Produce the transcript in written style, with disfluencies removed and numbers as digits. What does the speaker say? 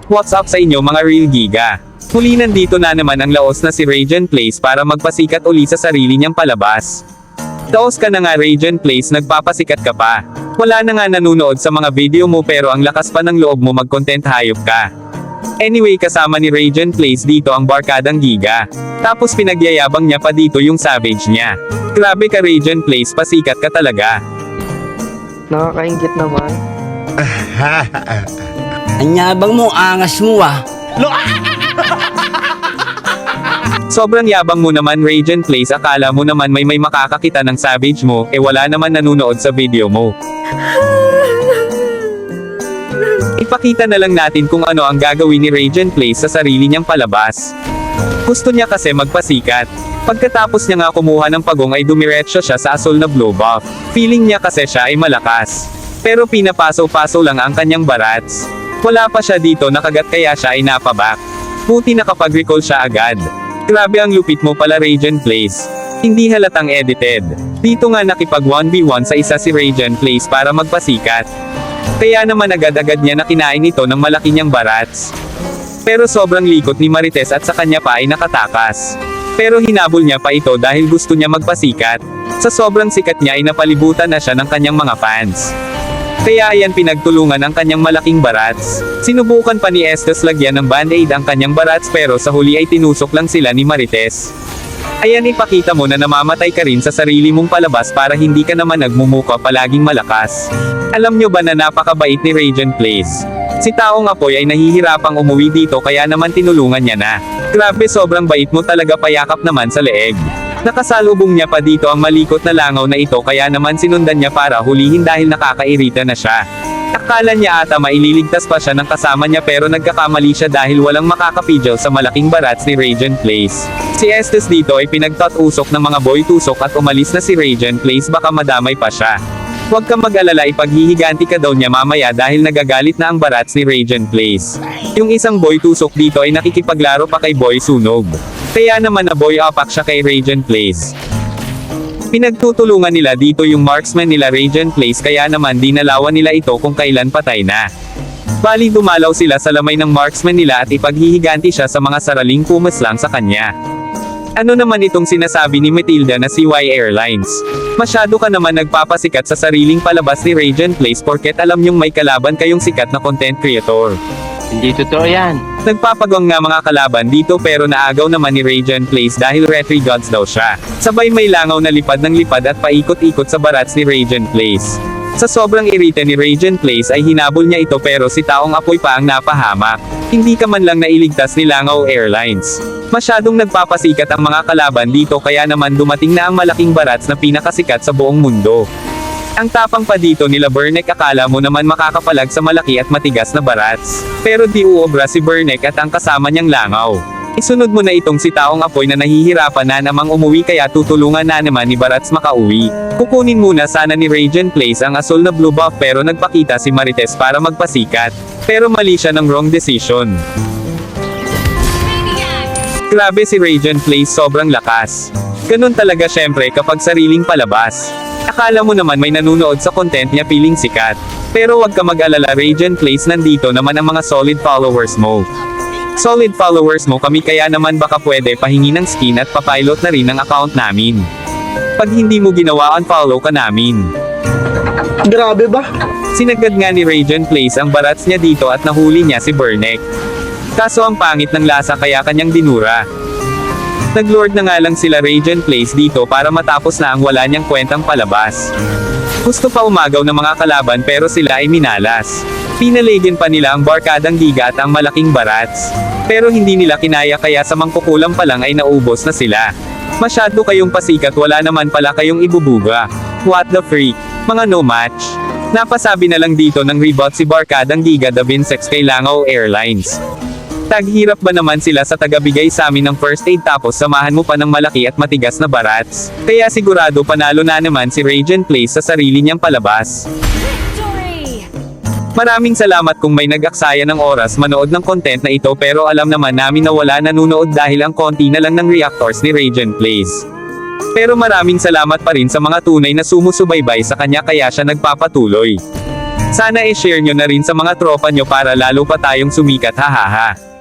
What's up sa inyo mga Real Giga? Muli nandito na naman ang laos na si Radiant Place para magpasikat uli sa sarili niyang palabas. Daos ka na nga Radiant Place, nagpapasikat ka pa. Wala na nga nanunood sa mga video mo pero ang lakas pa ng loob mo mag-content, hayop ka. Anyway, kasama ni Radiant Place dito ang barkadang Giga. Tapos pinagyayabang niya pa dito yung savage niya. Grabe ka Radiant Place, pasikat ka talaga. Nakakaingit naman. Anyabang mo, angas mo ah. Sobrang yabang mo naman Radiant Place, akala mo naman may makakakita ng savage mo, wala naman nanunood sa video mo. Ipakita na lang natin kung ano ang gagawin ni Radiant Place sa sarili niyang palabas. Gusto niya kasi magpasikat. Pagkatapos niya nga kumuha ng pagong ay dumiretso siya sa asol na blow buff. Feeling niya kasi siya ay malakas. Pero pinapaso-paso lang ang kanyang barats. Wala pa siya dito nakagat kaya siya ay napaback. Buti nakapag-recall siya agad. Grabe ang lupit mo pala Radiant Place. Hindi halatang edited. Dito nga nakipag 1v1 sa isa si Radiant Place para magpasikat. Kaya naman agad-agad niya na kinain ito ng malaki niyang barats. Pero sobrang likot ni Marites at sa kanya pa ay nakatakas. Pero hinabol niya pa ito dahil gusto niya magpasikat. Sa sobrang sikat niya ay napalibutan na siya ng kanyang mga fans. Kaya ayan, pinagtulungan ang kanyang malaking barats. Sinubukan pa ni Estes lagyan ng band-aid ang kanyang barats pero sa huli ay tinusok lang sila ni Marites. Ayan, ipakita mo na namamatay ka rin sa sarili mong palabas para hindi ka naman nagmumuka palaging malakas. Alam nyo ba na napakabait ni Radiant Place? Si Taong Apoy ay nahihirapang umuwi dito kaya naman tinulungan niya na. Grabe, sobrang bait mo talaga, payakap naman sa leeg. Nakasalubong niya pa dito ang malikot na langaw na ito kaya naman sinundan niya para hulihin dahil nakakairita na siya. Akala niya ata maililigtas pa siya ng kasama niya pero nagkakamali siya dahil walang makakapidyo sa malaking barats ni Radiant Place. Si Estes dito ay pinagtatusok ng mga boy tusok at umalis na si Radiant Place, baka madamay pa siya. Huwag kang mag-alala, ipaghihiganti ka daw niya mamaya dahil nagagalit na ang barats ni Radiant Place. Yung isang boy tusok dito ay nakikipaglaro pa kay Boy Sunog. Kaya naman na boy apak siya kay Radiant Place. Pinagtutulungan nila dito yung marksman nila Radiant Place kaya naman dinalawan nila ito kung kailan patay na. Bali dumalaw sila sa lamay ng marksman nila at ipaghihiganti siya sa mga saraling pumaslang sa kanya. Ano naman itong sinasabi ni Matilda na CY Airlines? Masyado ka naman nagpapasikat sa sariling palabas ni Radiant Place porket alam nyong may kalaban kayong sikat na content creator. Hindi totoo yan. Nagpapagong nga mga kalaban dito pero naagaw naman ni Radiant Place dahil retry gods daw siya. Sabay may langaw na lipad ng lipad at paikot-ikot sa barats ni Radiant Place. Sa sobrang irite ni Radiant Place ay hinabol niya ito pero si Taong Apoy pa ang napahamak. Hindi ka man lang nailigtas ni Langaw Airlines. Masyadong nagpapasikat ang mga kalaban dito kaya naman dumating na ang malaking barats na pinakasikat sa buong mundo. Ang tapang pa dito nila Bernek, akala mo naman makakapalag sa malaki at matigas na barats. Pero di uobra si Bernek at ang kasama niyang langaw. Isunod mo na itong si Taong Apoy na nahihirapan na namang umuwi kaya tutulungan na naman ni Barats makauwi. Kukunin muna sana ni Radiant Place ang asol na blue buff pero nagpakita si Marites para magpasikat. Pero mali siya ng wrong decision. Grabe si Radiant Place, sobrang lakas. Ganun talaga syempre kapag sariling palabas. Akala mo naman may nanunood sa content niya piling sikat. Pero wag ka mag-alala Radiant Place, nandito naman ang mga solid followers mo. Solid followers mo kami kaya naman baka pwede pahingi ng skin at papilot na rin ang account namin. Pag hindi mo ginawa, unfollow ka namin. Grabe ba? Sinagad nga ni Radiant Place ang barats niya dito at nahuli niya si Bernek. Kaso ang pangit ng lasa kaya kanyang dinura. Naglord na nga lang sila Radiant Place dito para matapos na ang wala niyang kwentang palabas. Gusto pa umagaw ng mga kalaban pero sila ay minalas. Pinaligin pa nila ang barkadang Giga at ang malaking barats. Pero hindi nila kinaya kaya sa mangkukulam pa lang ay naubos na sila. Masyado kayong pasikat, wala naman pala kayong ibubuga. What the freak? Mga no match. Napasabi na lang dito ng rebut si barkadang Giga da Vincex kay Langaw Airlines. Taghirap ba naman sila sa tagabigay sa amin ng first aid tapos samahan mo pa ng malaki at matigas na barats? Kaya sigurado panalo na naman si Radiant Place sa sarili niyang palabas. Maraming salamat kung may nag-aksaya ng oras manood ng content na ito pero alam naman namin na wala nanunood dahil ang konti na lang ng reactors ni Radiant Place. Pero maraming salamat pa rin sa mga tunay na sumusubaybay sa kanya kaya siya nagpapatuloy. Sana i-share nyo na rin sa mga tropa nyo para lalo pa tayong sumikat, hahaha.